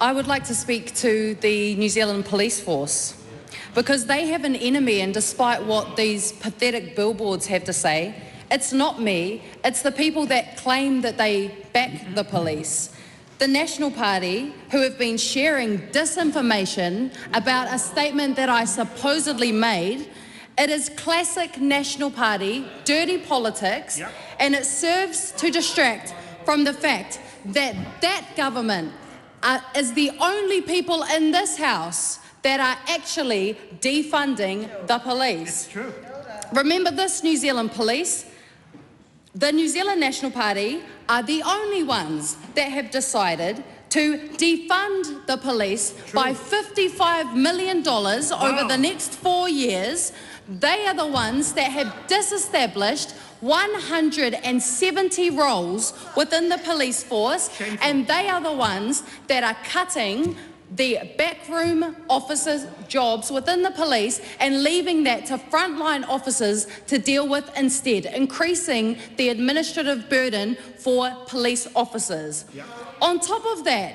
I would like to speak to the New Zealand Police Force, because they have an enemy, and despite what these pathetic billboards have to say, it's not me, it's the people that claim that they back the police. The National Party, who have been sharing disinformation about a statement that I supposedly made. It is classic National Party, dirty politics, and it serves to distract from the fact that that government is the only people in this House that are actually defunding the police. It's true. Remember this, New Zealand Police. The New Zealand National Party are the only ones that have decided to defund the police by $55 million over the next 4 years. They are the ones that have disestablished 170 roles within the police force, and they are the ones that are cutting the backroom officers' jobs within the police and leaving that to frontline officers to deal with instead, increasing the administrative burden for police officers. On top of that,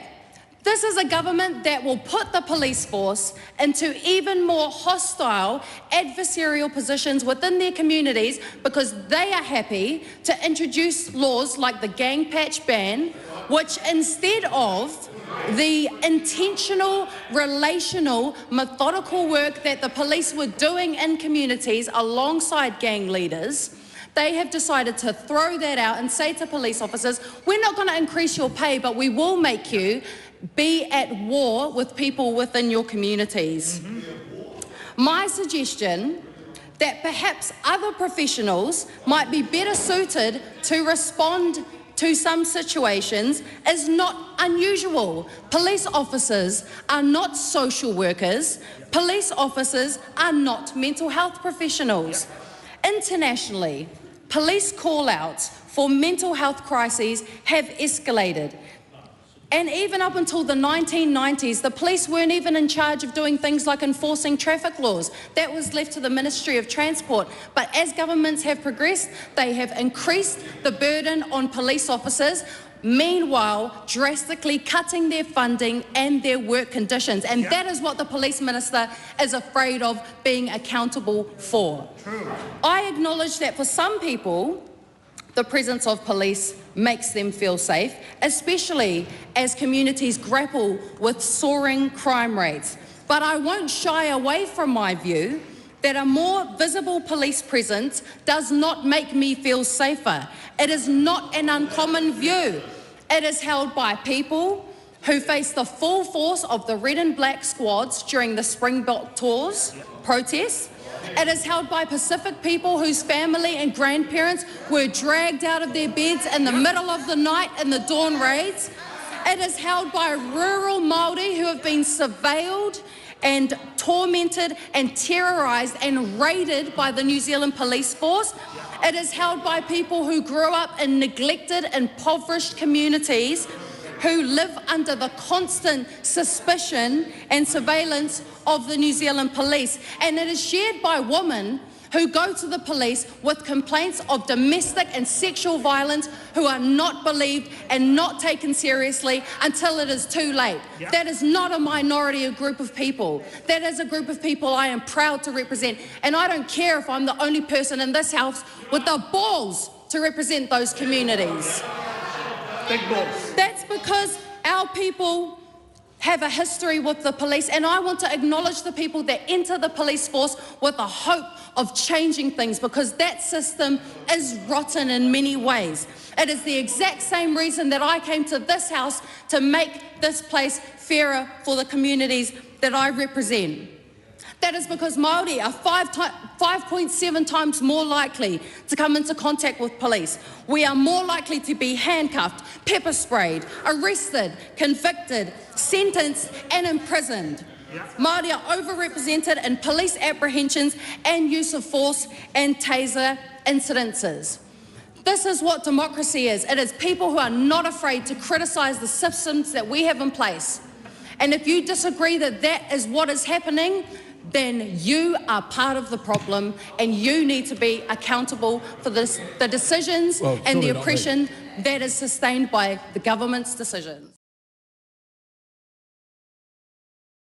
this is a government that will put the police force into even more hostile adversarial positions within their communities because they are happy to introduce laws like the gang patch ban, which instead of the intentional, relational, methodical work that the police were doing in communities alongside gang leaders, they have decided to throw that out and say to police officers, we're not going to increase your pay, but we will make you be at war with people within your communities. My suggestion that perhaps other professionals might be better suited to respond to some situations is not unusual. Police officers are not social workers. Police officers are not mental health professionals. Internationally, police call-outs for mental health crises have escalated. And even up until the 1990s, the police weren't even in charge of doing things like enforcing traffic laws. That was left to the Ministry of Transport. But as governments have progressed, they have increased the burden on police officers, meanwhile drastically cutting their funding and their work conditions. And that is what the police minister is afraid of being accountable for. I acknowledge that for some people, the presence of police makes them feel safe, especially as communities grapple with soaring crime rates. But I won't shy away from my view that a more visible police presence does not make me feel safer. It is not an uncommon view. It is held by people who face the full force of the red and black squads during the Springbok Tours protests. It is held by Pacific people whose family and grandparents were dragged out of their beds in the middle of the night in the dawn raids. It is held by rural Māori who have been surveilled and tormented and terrorised and raided by the New Zealand Police Force. It is held by people who grew up in neglected, impoverished communities who live under the constant suspicion and surveillance of the New Zealand Police. And it is shared by women who go to the police with complaints of domestic and sexual violence who are not believed and not taken seriously until it is too late. That is not a minority, a group of people. That is a group of people I am proud to represent. And I don't care if I'm the only person in this House with the balls to represent those communities. Big balls. That's because our people have a history with the police, and I want to acknowledge the people that enter the police force with a hope of changing things, because that system is rotten in many ways. It is the exact same reason that I came to this House to make this place fairer for the communities that I represent. That is because Māori are 5.7 times more likely to come into contact with police. We are more likely to be handcuffed, pepper sprayed, arrested, convicted, sentenced and imprisoned. Māori are overrepresented in police apprehensions and use of force and taser incidences. This is what democracy is. It is people who are not afraid to criticise the systems that we have in place. And if you disagree that that is what is happening, then you are part of the problem and you need to be accountable for the decisions and the oppression that is sustained by the government's decisions.